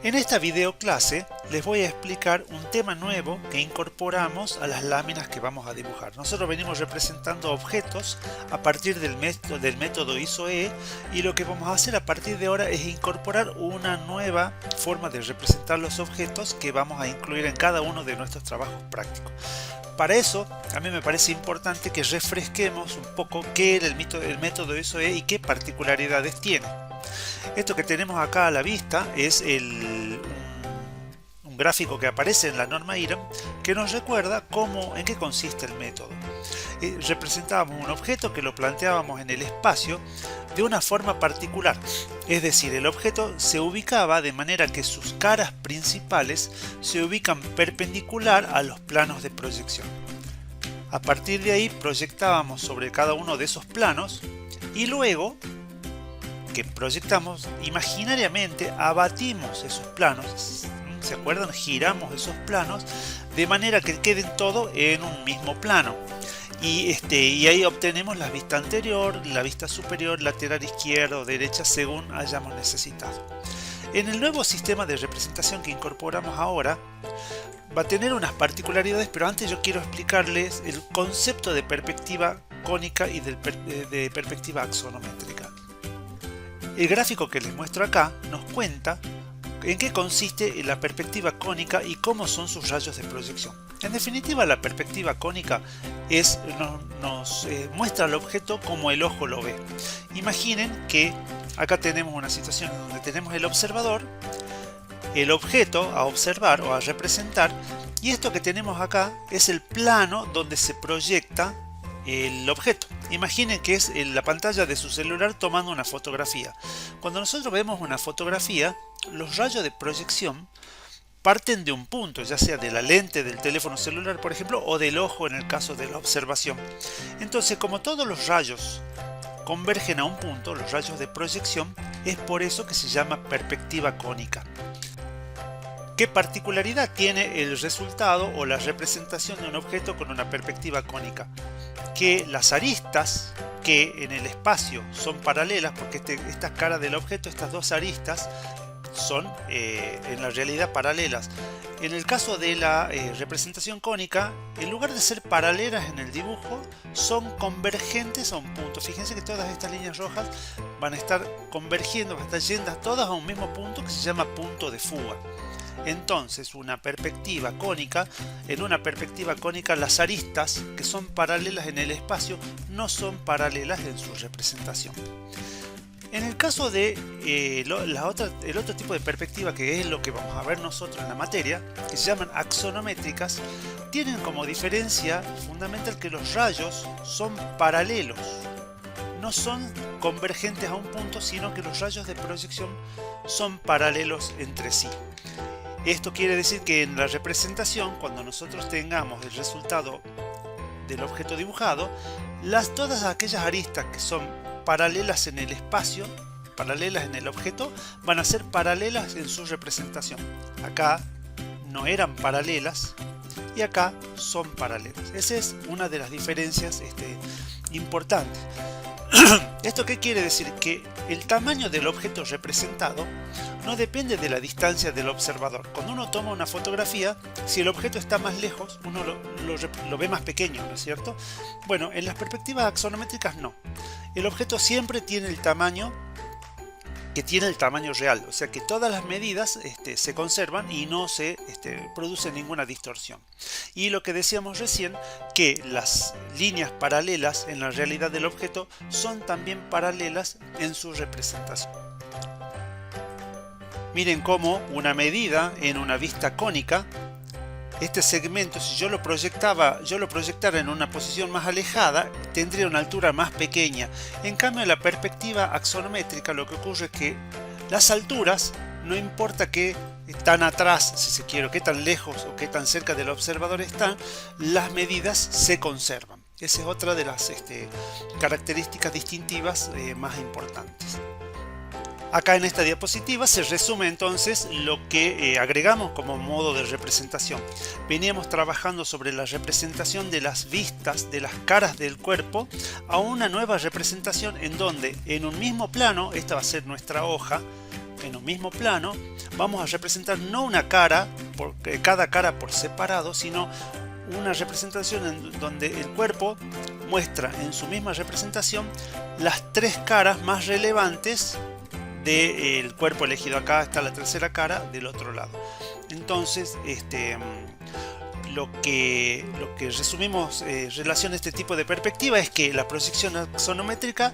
En esta video clase les voy a explicar un tema nuevo que incorporamos a las láminas que vamos a dibujar. Nosotros venimos representando objetos a partir del método ISO-E y lo que vamos a hacer a partir de ahora es incorporar una nueva forma de representar los objetos que vamos a incluir en cada uno de nuestros trabajos prácticos. Para eso, a mí me parece importante que refresquemos un poco qué era el método ISO-E y qué particularidades tiene. Esto que tenemos acá a la vista es un gráfico que aparece en la norma IRAM que nos recuerda en qué consiste el método. Representábamos un objeto que lo planteábamos en el espacio de una forma particular, es decir, el objeto se ubicaba de manera que sus caras principales se ubican perpendicular a los planos de proyección. A partir de ahí proyectábamos sobre cada uno de esos planos y luego que proyectamos, imaginariamente abatimos esos planos, ¿se acuerdan? Giramos esos planos de manera que queden todo en un mismo plano y ahí obtenemos la vista anterior, la vista superior, lateral izquierda o derecha según hayamos necesitado. En el nuevo sistema de representación que incorporamos ahora va a tener unas particularidades, pero antes yo quiero explicarles el concepto de perspectiva cónica y de perspectiva axonométrica. El gráfico que les muestro acá nos cuenta en qué consiste la perspectiva cónica y cómo son sus rayos de proyección. En definitiva, la perspectiva cónica nos muestra el objeto como el ojo lo ve. Imaginen que acá tenemos una situación donde tenemos el observador, el objeto a observar o a representar, y esto que tenemos acá es el plano donde se proyecta el objeto. Imaginen que es la pantalla de su celular tomando una fotografía. Cuando nosotros vemos una fotografía, los rayos de proyección parten de un punto, ya sea de la lente del teléfono celular, por ejemplo, o del ojo en el caso de la observación. Entonces, como todos los rayos convergen a un punto, los rayos de proyección, es por eso que se llama perspectiva cónica. ¿Qué particularidad tiene el resultado o la representación de un objeto con una perspectiva cónica? Que las aristas que en el espacio son paralelas, porque esta cara del objeto, estas dos aristas son en la realidad paralelas. En el caso de la representación cónica, en lugar de ser paralelas en el dibujo, son convergentes a un punto. Fíjense que todas estas líneas rojas van a estar convergiendo, van a estar yendo todas a un mismo punto que se llama punto de fuga. Entonces, en una perspectiva cónica, las aristas que son paralelas en el espacio no son paralelas en su representación. En el caso de el otro tipo de perspectiva, que es lo que vamos a ver nosotros en la materia, que se llaman axonométricas, tienen como diferencia fundamental que los rayos son paralelos, no son convergentes a un punto, sino que los rayos de proyección son paralelos entre sí. Esto quiere decir que en la representación, cuando nosotros tengamos el resultado del objeto dibujado, todas aquellas aristas que son paralelas en el espacio, paralelas en el objeto, van a ser paralelas en su representación. Acá no eran paralelas y acá son paralelas. Esa es una de las diferencias importantes. ¿Esto qué quiere decir? Que el tamaño del objeto representado no depende de la distancia del observador. Cuando uno toma una fotografía, si el objeto está más lejos, uno lo ve más pequeño, ¿no es cierto? Bueno, en las perspectivas axonométricas no. El objeto siempre tiene el tamaño real, o sea que todas las medidas se conservan y no se produce ninguna distorsión. Y lo que decíamos recién, que las líneas paralelas en la realidad del objeto son también paralelas en su representación. Miren cómo una medida en una vista cónica, este segmento, si yo lo proyectara en una posición más alejada, tendría una altura más pequeña. En cambio, en la perspectiva axonométrica lo que ocurre es que las alturas, no importa qué tan atrás, si se quiere, qué tan lejos o qué tan cerca del observador están, las medidas se conservan. Esa es otra de las características distintivas más importantes. Acá en esta diapositiva se resume entonces lo que agregamos como modo de representación. Veníamos trabajando sobre la representación de las vistas, de las caras del cuerpo, a una nueva representación en donde en un mismo plano, esta va a ser nuestra hoja, en un mismo plano, vamos a representar no una cara, cada cara por separado, sino una representación en donde el cuerpo muestra en su misma representación las tres caras más relevantes del cuerpo elegido. Acá está la tercera cara del otro lado. Entonces, lo que resumimos relación a este tipo de perspectiva es que la proyección axonométrica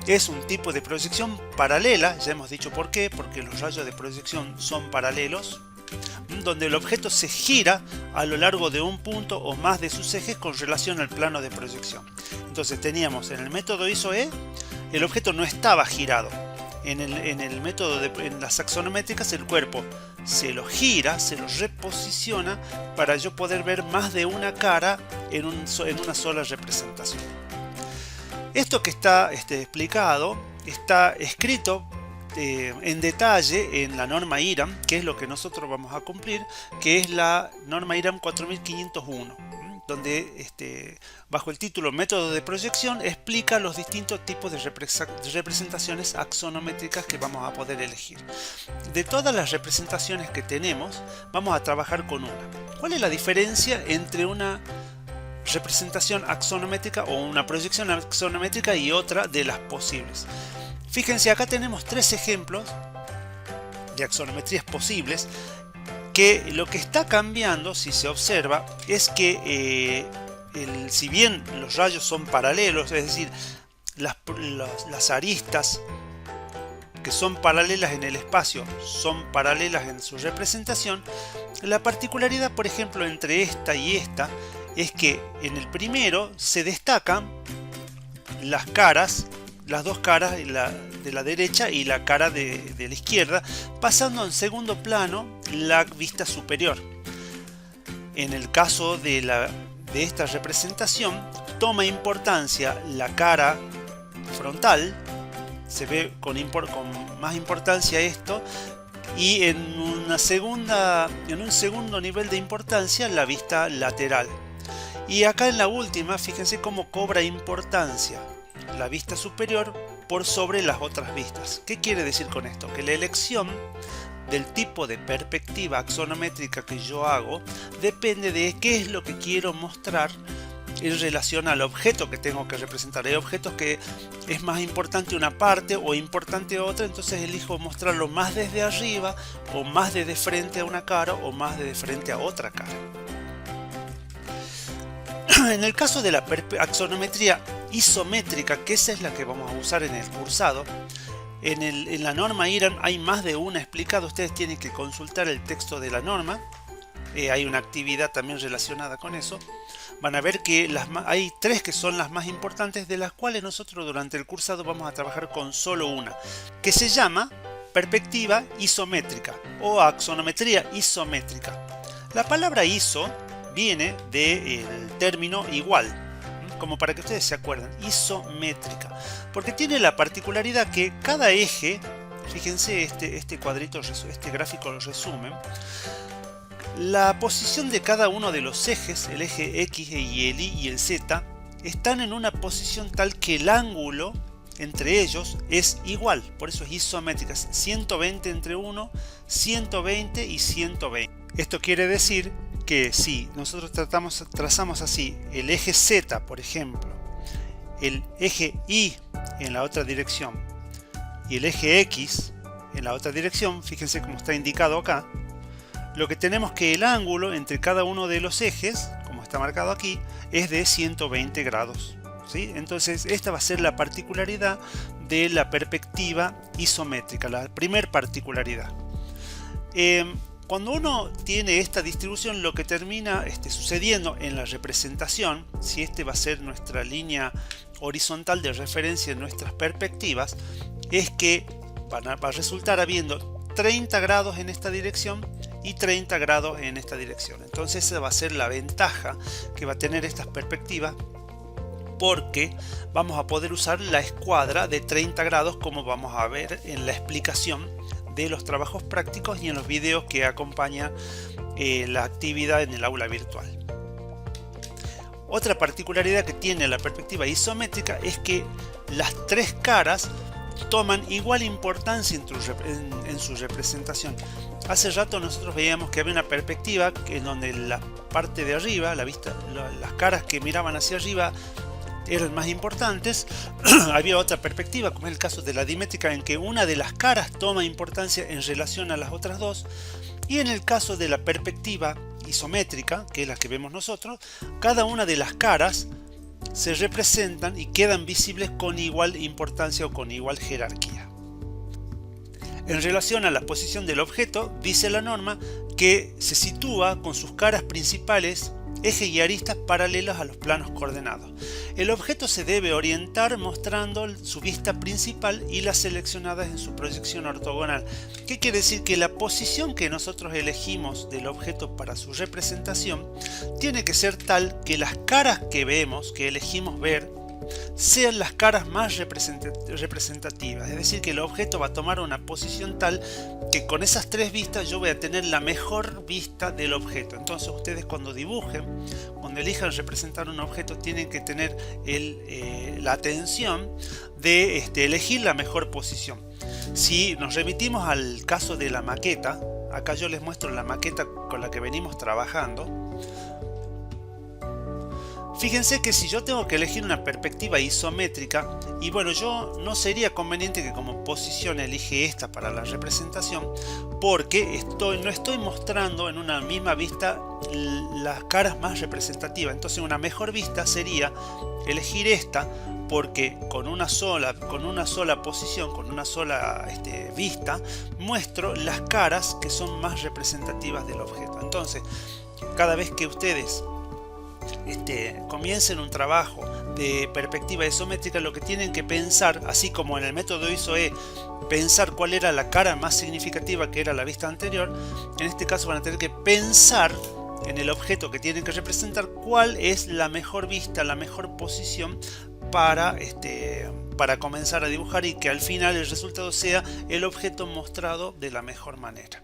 es un tipo de proyección paralela. Ya hemos dicho por qué, porque los rayos de proyección son paralelos, donde el objeto se gira a lo largo de un punto o más de sus ejes con relación al plano de proyección. Entonces teníamos en el método ISO-E, el objeto no estaba girado. En el método en las axonométricas, el cuerpo se lo gira, se lo reposiciona para yo poder ver más de una cara en una sola representación. Esto que está explicado está escrito en detalle en la norma IRAM, que es lo que nosotros vamos a cumplir, que es la norma IRAM 4501, donde bajo el título Método de proyección explica los distintos tipos de representaciones axonométricas que vamos a poder elegir. De todas las representaciones que tenemos, vamos a trabajar con una. ¿Cuál es la diferencia entre una representación axonométrica o una proyección axonométrica y otra de las posibles? Fíjense, acá tenemos tres ejemplos de axonometrías posibles, que lo que está cambiando, si se observa, es que si bien los rayos son paralelos, es decir, las aristas que son paralelas en el espacio son paralelas en su representación, la particularidad, por ejemplo, entre esta y esta es que en el primero se destacan las caras, las dos caras de la derecha y la cara de la izquierda, pasando en segundo plano la vista superior. En el caso de esta representación, toma importancia la cara frontal, se ve con más importancia esto, y en un segundo nivel de importancia la vista lateral. Y acá en la última, fíjense cómo cobra importancia la vista superior por sobre las otras vistas. ¿Qué quiere decir con esto? Que la elección del tipo de perspectiva axonométrica que yo hago depende de qué es lo que quiero mostrar en relación al objeto que tengo que representar. Hay objetos que es más importante una parte o importante otra, entonces elijo mostrarlo más desde arriba o más desde frente a una cara o más desde frente a otra cara. En el caso de la axonometría isométrica, que esa es la que vamos a usar en el cursado, en la norma IRAM hay más de una explicada. Ustedes tienen que consultar el texto de la norma, hay una actividad también relacionada con eso. Van a ver que hay tres que son las más importantes, de las cuales nosotros durante el cursado vamos a trabajar con solo una, que se llama perspectiva isométrica o axonometría isométrica. La palabra iso viene del término igual, como para que ustedes se acuerden, isométrica, porque tiene la particularidad que cada eje, fíjense este cuadrito, este gráfico lo resume, la posición de cada uno de los ejes, el eje X y el Y y el Z, están en una posición tal que el ángulo entre ellos es igual, por eso es isométrica, 120 entre uno, 120 y 120. Esto quiere decir que si nosotros trazamos así el eje Z, por ejemplo, el eje Y en la otra dirección y el eje X en la otra dirección, fíjense cómo está indicado acá, lo que tenemos que el ángulo entre cada uno de los ejes, como está marcado aquí, es de 120 grados. ¿Sí? Entonces esta va a ser la particularidad de la perspectiva isométrica, la primer particularidad. Cuando uno tiene esta distribución, lo que termina sucediendo en la representación, si va a ser nuestra línea horizontal de referencia en nuestras perspectivas, es que va a resultar habiendo 30 grados en esta dirección y 30 grados en esta dirección. Entonces esa va a ser la ventaja que va a tener estas perspectivas, porque vamos a poder usar la escuadra de 30 grados, como vamos a ver en la explicación de los trabajos prácticos y en los videos que acompañan la actividad en el aula virtual. Otra particularidad que tiene la perspectiva isométrica es que las tres caras toman igual importancia en su representación. Hace rato nosotros veíamos que había una perspectiva en donde la parte de arriba, la vista, las caras que miraban hacia arriba eran más importantes. Había otra perspectiva, como es el caso de la dimétrica, en que una de las caras toma importancia en relación a las otras dos. Y en el caso de la perspectiva isométrica, que es la que vemos nosotros, cada una de las caras se representan y quedan visibles con igual importancia o con igual jerarquía. En relación a la posición del objeto, dice la norma que se sitúa con sus caras principales, eje y aristas paralelos a los planos coordenados. El objeto se debe orientar mostrando su vista principal y las seleccionadas en su proyección ortogonal. ¿Qué quiere decir? Que la posición que nosotros elegimos del objeto para su representación tiene que ser tal que las caras que vemos, que elegimos ver, sean las caras más representativas. Es decir, que el objeto va a tomar una posición tal que con esas tres vistas yo voy a tener la mejor vista del objeto. Entonces ustedes cuando dibujen, cuando elijan representar un objeto, tienen que tener la atención de elegir la mejor posición. Si nos remitimos al caso de la maqueta, acá yo les muestro la maqueta con la que venimos trabajando. Fíjense que si yo tengo que elegir una perspectiva isométrica, y bueno, yo no sería conveniente que como posición elige esta para la representación, porque no estoy mostrando en una misma vista las caras más representativas. Entonces una mejor vista sería elegir esta, porque con una sola posición, con una sola vista, muestro las caras que son más representativas del objeto. Entonces, cada vez que ustedes comiencen un trabajo de perspectiva isométrica, lo que tienen que pensar, así como en el método ISOE, pensar cuál era la cara más significativa, que era la vista anterior. En este caso van a tener que pensar en el objeto que tienen que representar cuál es la mejor vista, la mejor posición para comenzar a dibujar, y que al final el resultado sea el objeto mostrado de la mejor manera.